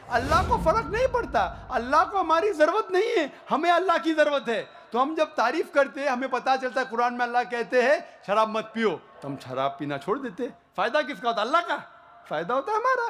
अल्लाह को फर्क नहीं पड़ता, अल्लाह को हमारी ज़रूरत नहीं है, हमें अल्लाह की ज़रूरत है। तो हम जब तारीफ़ करते हैं हमें पता चलता है, कुरान में अल्लाह कहते हैं शराब मत पियो, तो हम शराब पीना छोड़ देते। फ़ायदा किसका होता है? अल्लाह का फ़ायदा होता है हमारा,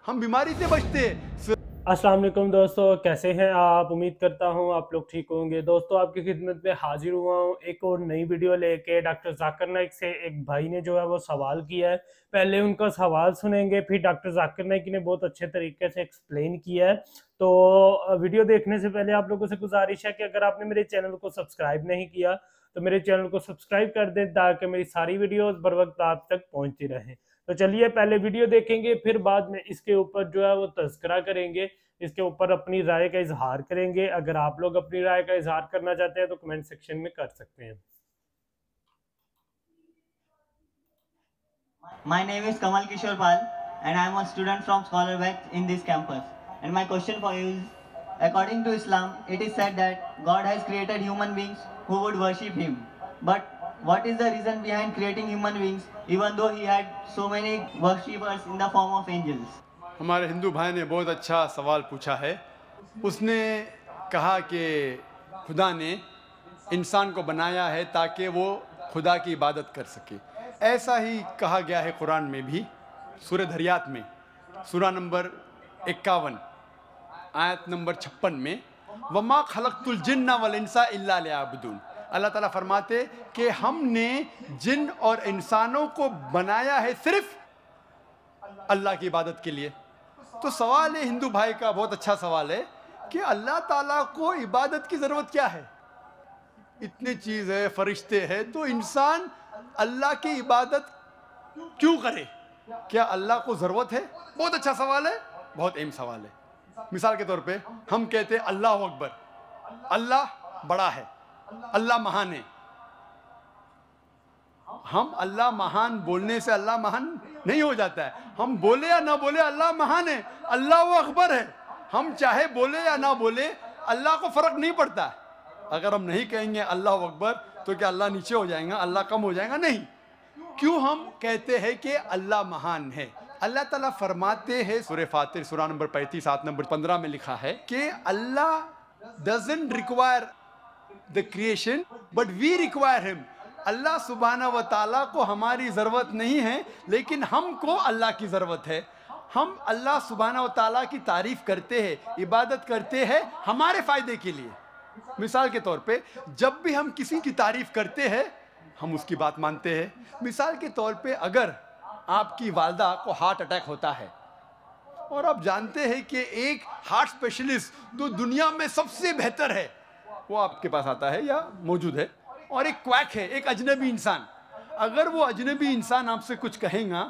हम बीमारी से बचते हैं। अस्सलाम वालेकुम दोस्तों, कैसे हैं आप? उम्मीद करता हूं आप लोग ठीक होंगे। दोस्तों, आपकी खिदमत में हाजिर हुआ हूं एक और नई वीडियो लेके। डॉक्टर जाकिर नाइक से एक भाई ने जो है वो सवाल किया है। पहले उनका सवाल सुनेंगे, फिर डॉक्टर जाकिर नाइक ने बहुत अच्छे तरीके से एक्सप्लेन किया है। तो वीडियो देखने से पहले आप लोगों से गुजारिश है कि अगर आपने मेरे चैनल को सब्सक्राइब नहीं किया तो मेरे चैनल को सब्सक्राइब कर दें, ताकि मेरी सारी वीडियोस बर वक्त आप तक पहुंचती रहें। तो चलिए पहले वीडियो देखेंगे, फिर बाद में इसके ऊपर जो है वो तज़किरा करेंगे, इसके ऊपर अपनी राय का इजहार करेंगे। अगर आप लोग अपनी राय का इजहार करना चाहते हैं तो कमेंट सेक्शन में कर सकते हैं। My name is Kamal Kishore Pal and I am a student from Scholar West in this campus. And my question for you is, according to Islam, it is said that God has created human beings who would worship Him. But what is the reason behind creating human beings even though He had so many worshippers in the form of angels? हमारे हिंदू भाई ने बहुत अच्छा सवाल पूछा है। उसने कहा कि खुदा ने इंसान को बनाया है ताकि वो खुदा की इबादत कर सके। ऐसा ही कहा गया है कुरान में भी, सूरह धरियात में, सूरा नंबर 51 आयत नंबर 56 में, वमा खलक़तुल जिन्ना वल इंसा इल्ला लियअबुदून। अल्लाह ताला फरमाते कि हमने जिन और इंसानों को बनाया है सिर्फ अल्लाह की इबादत के लिए। तो सवाल है हिंदू भाई का, बहुत अच्छा सवाल है कि अल्लाह ताला को इबादत की ज़रूरत क्या है? इतनी चीज़ है, फरिश्ते हैं, तो इंसान अल्लाह की इबादत क्यों करे? क्या अल्लाह को ज़रूरत है? बहुत अच्छा सवाल है, बहुत अहम सवाल है। मिसाल के तौर पे हम कहते हैं अल्लाह अकबर, अल्लाह बड़ा है, अल्लाह महान है। हम अल्लाह महान बोलने से अल्लाह महान नहीं हो जाता है। हम बोले या ना बोले अल्लाह महान है, अल्लाह वो अकबर है। हम चाहे बोले या ना बोले अल्लाह को फ़र्क नहीं पड़ता। अगर हम नहीं कहेंगे अल्लाह अकबर तो क्या अल्लाह नीचे हो जाएगा, अल्लाह कम हो जाएगा? नहीं। क्यों हम कहते हैं कि अल्लाह महान है? अल्लाह ताला फरमाते हैं, सूरह फातिर सूरा नंबर 35 आयत नंबर 15 में लिखा है कि अल्लाह doesn't require the creation but we require him. अल्लाह सुब्हाना व ताला को हमारी ज़रूरत नहीं है, लेकिन हमको अल्लाह की ज़रूरत है। हम अल्लाह सुब्हाना व ताला की तारीफ़ करते हैं, इबादत करते हैं हमारे फ़ायदे के लिए। मिसाल के तौर पे जब भी हम किसी की तारीफ़ करते हैं हम उसकी बात मानते हैं। मिसाल के तौर पे अगर आपकी वालदा को हार्ट अटैक होता है और आप जानते हैं कि एक हार्ट स्पेशलिस्ट तो दुनिया में सबसे बेहतर है, वो आपके पास आता है या मौजूद है, और एक क्वैक है, एक अजनबी इंसान, अगर वो अजनबी इंसान आपसे कुछ कहेगा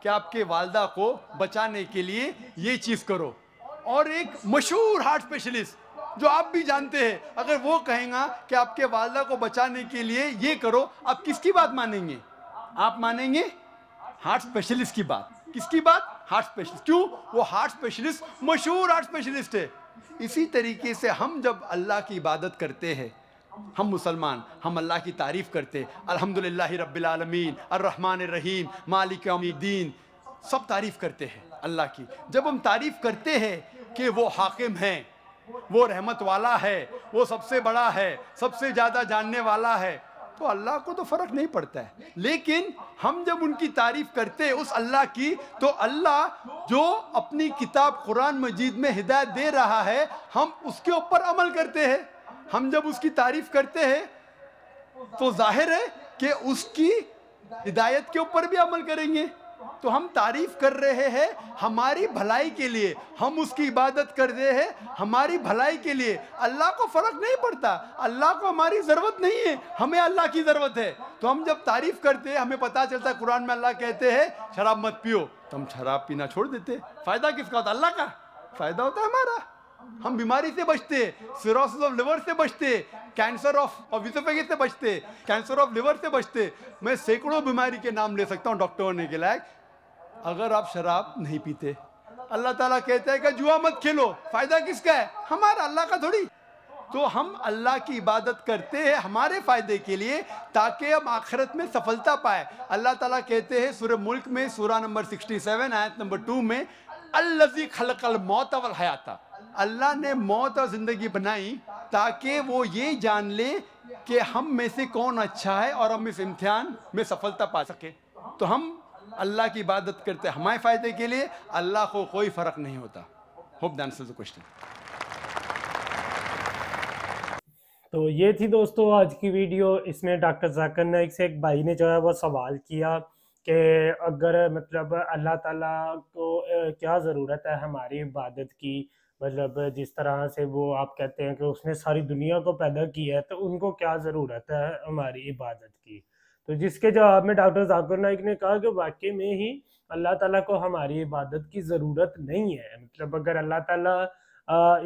कि आपके वालदा को बचाने के लिए ये चीज़ करो, और एक मशहूर हार्ट स्पेशलिस्ट जो आप भी जानते हैं अगर वो कहेगा कि आपके वालदा को बचाने के लिए ये करो, आप किसकी बात मानेंगे? आप मानेंगे हार्ट स्पेशलिस्ट की बात। किसकी बात? Heart specialist. क्यों? वो हार्ट स्पेशलिस्ट मशहूर हार्ट स्पेशलिस्ट है। इसी तरीके से हम जब अल्लाह की इबादत करते हैं, हम मुसलमान, हम अल्लाह की तारीफ़ करते, अल्हम्दुलिल्लाहि रब्बिल आलमीन अर्रहमानिर रहीम मालिक यौमिद्दीन, सब तारीफ़ करते हैं अल्लाह की। जब हम तारीफ़ करते हैं कि वो हाकिम हैं, वो रहमत वाला है, वो सबसे बड़ा है, सबसे ज़्यादा जानने वाला है, तो अल्लाह को तो फ़र्क नहीं पड़ता है। लेकिन हम जब उनकी तारीफ़ करते हैं उस अल्लाह की, तो अल्लाह जो अपनी किताब कुरान मजीद में हिदायत दे रहा है हम उसके ऊपर अमल करते हैं। हम जब उसकी तारीफ़ करते हैं तो जाहिर है कि उसकी हिदायत के ऊपर भी अमल करेंगे। तो हम तारीफ़ कर रहे हैं हमारी भलाई के लिए, हम उसकी इबादत कर रहे हैं हमारी भलाई के लिए। अल्लाह को फ़र्क नहीं पड़ता, अल्लाह को हमारी ज़रूरत नहीं है, हमें अल्लाह की ज़रूरत है। तो हम जब तारीफ़ करते हैं हमें पता चलता है कुरान में अल्लाह कहते हैं शराब मत पियो, तो हम शराब पीना छोड़ देते। फ़ायदा किसका होता है? अल्लाह का फ़ायदा होता है हमारा। हम बीमारी से बचते, सिरोसिस ऑफ लिवर से बचते, कैंसर ऑफ इसोफेगस से बचते, कैंसर ऑफ लिवर से बचते। मैं सैकड़ों बीमारी के नाम ले सकता हूँ डॉक्टर होने के लायक, अगर आप शराब नहीं पीते। अल्लाह ताला कहता है कि जुआ मत खेलो, फ़ायदा किसका है? हमारा, अल्लाह का थोड़ी। तो हम अल्लाह की इबादत करते हैं हमारे फ़ायदे के लिए, ताकि हम आखिरत में सफलता पाए। अल्लाह ताला कहते हैं सूरह मुल्क में सूरा नंबर 67 आयत नंबर 2 में, अल्लज़ी खलक़ल मौत वल हयाता, अल्लाह ने मौत और ज़िंदगी बनाई ताकि वो ये जान ले कि हम में से कौन अच्छा है और हम इस इम्तिहान में सफलता पा सके। तो हम अल्लाह की इबादत करते हैं हमारे फ़ायदे के लिए, अल्लाह को कोई फ़र्क नहीं होता। Hope that answers the question. तो ये थी दोस्तों आज की वीडियो। इसमें डॉक्टर जाकिर नाइक से एक भाई ने जो है वो सवाल किया कि अगर मतलब अल्लाह ताला को क्या ज़रूरत है हमारी इबादत की, मतलब जिस तरह से वो आप कहते हैं कि उसने सारी दुनिया को पैदा किया है, तो उनको क्या ज़रूरत है हमारी इबादत की। तो जिसके जवाब में डॉक्टर जाकिर नाइक ने कहा कि वाकई में ही अल्लाह ताला को हमारी इबादत की ज़रूरत नहीं है। मतलब अगर अल्लाह ताला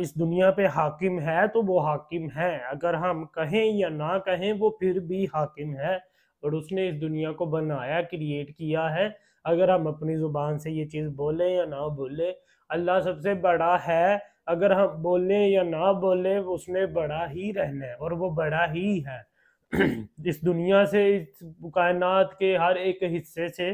इस दुनिया पे हाकिम है तो वो हाकिम है, अगर हम कहें या ना कहें वो फिर भी हाकिम है, और उसने इस दुनिया को बनाया, क्रिएट किया है। अगर हम अपनी ज़ुबान से ये चीज़ बोले या ना बोले, अल्लाह सबसे बड़ा है। अगर हम बोले या ना बोले, उसने बड़ा ही रहना है और वो बड़ा ही है। इस दुनिया से, इस कायनात के हर एक हिस्से से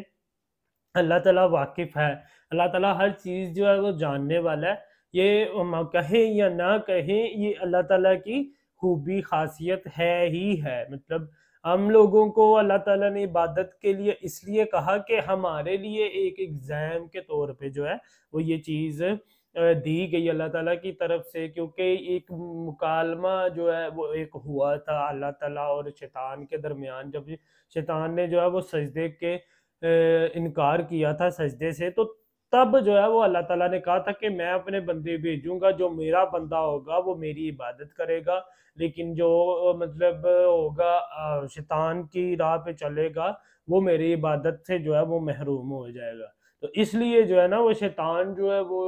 अल्लाह ताला वाकिफ़ है। अल्लाह ताला हर चीज़ जो है वो जानने वाला है। ये हम कहें या ना कहें, ये अल्लाह ताला की खूबी ख़ासियत है ही है। मतलब हम लोगों को अल्लाह ताला ने इबादत के लिए इसलिए कहा कि हमारे लिए एक एग्ज़ाम के तौर पे जो है वो ये चीज़ दी गई अल्लाह ताला की तरफ से, क्योंकि एक मुकालमा जो है वो एक हुआ था अल्लाह ताला और शैतान के दरमियान। जब शैतान ने जो है वो सजदे के इनकार किया था सजदे से, तो तब जो है वो अल्लाह ताला ने कहा था कि मैं अपने बंदे भेजूंगा, जो मेरा बंदा होगा वो मेरी इबादत करेगा, लेकिन जो मतलब होगा शैतान की राह पे चलेगा वो मेरी इबादत से जो है वो महरूम हो जाएगा। तो इसलिए जो है ना वो शैतान जो है वो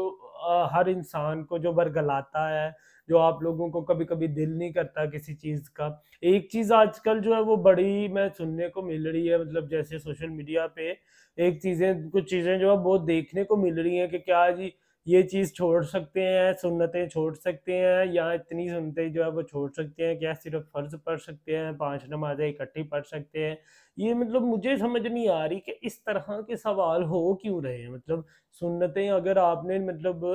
हर इंसान को जो बरगलाता है, जो आप लोगों को कभी कभी दिल नहीं करता किसी चीज़ का। एक चीज़ आजकल जो है वो बड़ी मैं सुनने को मिल रही है, मतलब जैसे सोशल मीडिया पे कुछ चीज़ें जो है वो देखने को मिल रही हैं कि क्या जी ये चीज़ छोड़ सकते हैं, सुन्नतें छोड़ सकते हैं, या इतनी सुन्नतें जो है वो छोड़ सकते हैं, क्या सिर्फ फ़र्ज़ पढ़ सकते हैं, 5 नमाज़ें इकट्ठी पढ़ सकते हैं। ये मतलब मुझे समझ नहीं आ रही कि इस तरह के सवाल हो क्यों रहे हैं। मतलब सुन्नतें अगर आपने मतलब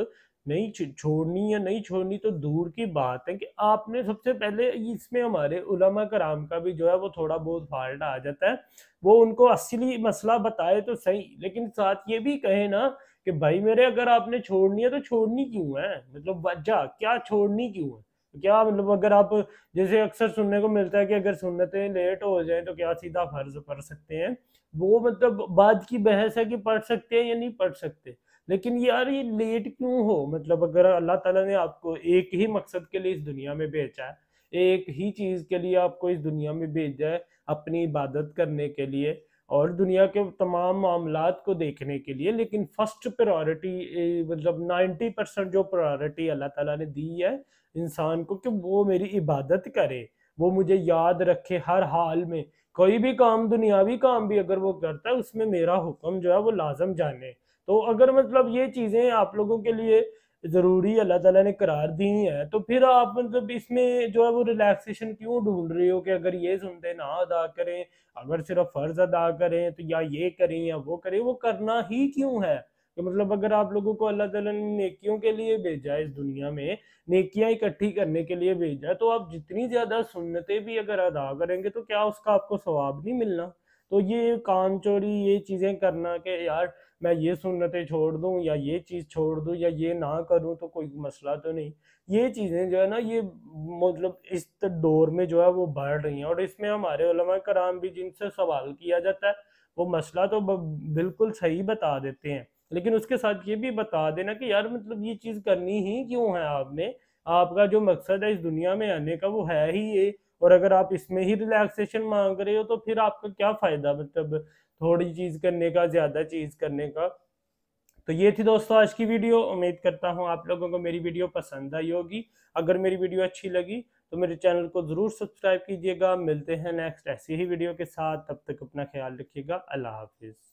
नहीं छोड़नी या नहीं छोड़नी तो दूर की बात है, कि आपने सबसे पहले इसमें हमारे उलमा कराम का भी जो है वो थोड़ा बहुत फॉल्ट आ जाता है। वो उनको असली मसला बताए तो सही, लेकिन साथ ये भी कहे ना कि भाई मेरे अगर आपने छोड़नी है तो छोड़नी क्यों है, मतलब वजह क्या, छोड़नी क्यों है क्या। मतलब अगर आप, जैसे अक्सर सुनने को मिलता है कि अगर सुन्नतें लेट हो जाए तो क्या सीधा फर्ज पढ़ सकते हैं। वो मतलब बाद की बहस है कि पढ़ सकते हैं या नहीं पढ़ सकते। लेकिन यार ये लेट क्यों हो, मतलब अगर अल्लाह ताला ने आपको एक ही मकसद के लिए इस दुनिया में भेजा है, एक ही चीज़ के लिए आपको इस दुनिया में भेजा है, अपनी इबादत करने के लिए और दुनिया के तमाम मामलात को देखने के लिए, लेकिन फर्स्ट प्रायोरिटी मतलब 90% जो प्रायोरिटी अल्लाह ताला ने दी है इंसान को कि वो मेरी इबादत करे, वो मुझे याद रखे हर हाल में। कोई भी काम, दुनियावी काम भी अगर वो करता है उसमें मेरा हुक्म जो है वो लाजम जाने। तो अगर मतलब ये चीज़ें आप लोगों के लिए ज़रूरी अल्लाह ताला ने करार दी हैं, तो फिर आप मतलब इसमें जो है वो रिलैक्सेशन क्यों ढूंढ रहे हो कि अगर ये सुनते ना अदा करें, अगर सिर्फ फ़र्ज अदा करें तो या ये करें या वो करें, वो करना ही क्यों है। कि मतलब अगर आप लोगों को अल्लाह ताला ने नेकियों के लिए भेजा है इस दुनिया में, नेकियां इकट्ठी करने के लिए भेजा है, तो आप जितनी ज़्यादा सुन्नतें भी अगर अदा करेंगे तो क्या उसका आपको सवाब नहीं मिलना। तो ये काम चोरी ये चीज़ें करना कि यार मैं ये सुन्नतें छोड़ दूं या ये चीज़ छोड़ दूं या ये ना करूं तो कोई मसला तो नहीं, ये चीज़ें जो है ना ये मतलब इस दौर में जो है वो बढ़ रही हैं। और इसमें हमारे उलमा कराम भी जिनसे सवाल किया जाता है वो मसला तो बिल्कुल सही बता देते हैं, लेकिन उसके साथ ये भी बता देना कि यार मतलब ये चीज़ करनी ही क्यों है आपने, आपका जो मकसद है इस दुनिया में आने का वो है ही ये। और अगर आप इसमें ही रिलैक्सेशन मांग रहे हो तो फिर आपका क्या फ़ायदा, मतलब थोड़ी चीज़ करने का, ज़्यादा चीज़ करने का। तो ये थी दोस्तों आज की वीडियो। उम्मीद करता हूँ आप लोगों को मेरी वीडियो पसंद आई होगी। अगर मेरी वीडियो अच्छी लगी तो मेरे चैनल को ज़रूर सब्सक्राइब कीजिएगा। मिलते हैं नेक्स्ट ऐसी ही वीडियो के साथ, तब तक अपना ख्याल रखिएगा। अल्लाह हाफिज़।